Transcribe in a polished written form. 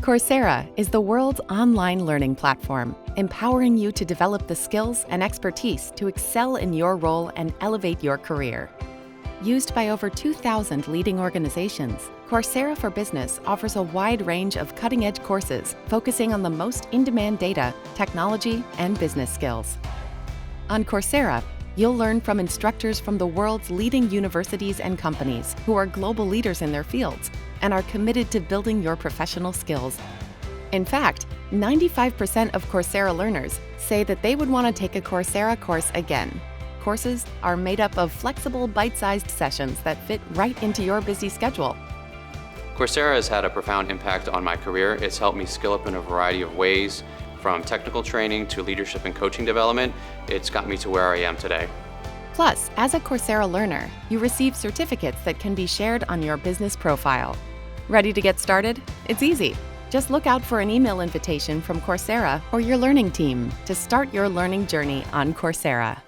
Coursera is the world's online learning platform, empowering you to develop the skills and expertise to excel in your role and elevate your career. Used by over 2,000 leading organizations, Coursera for Business offers a wide range of cutting-edge courses focusing on the most in-demand data, technology, and business skills. On Coursera, you'll learn from instructors from the world's leading universities and companies who are global leaders in their fields and are committed to building your professional skills. In fact, 95% of Coursera learners say that they would want to take a Coursera course again. Courses are made up of flexible, bite-sized sessions that fit right into your busy schedule. Coursera has had a profound impact on my career. It's helped me skill up in a variety of ways, from technical training to leadership and coaching development. It's got me to where I am today. Plus, as a Coursera learner, you receive certificates that can be shared on your business profile. Ready to get started? It's easy. Just look out for an email invitation from Coursera or your learning team to start your learning journey on Coursera.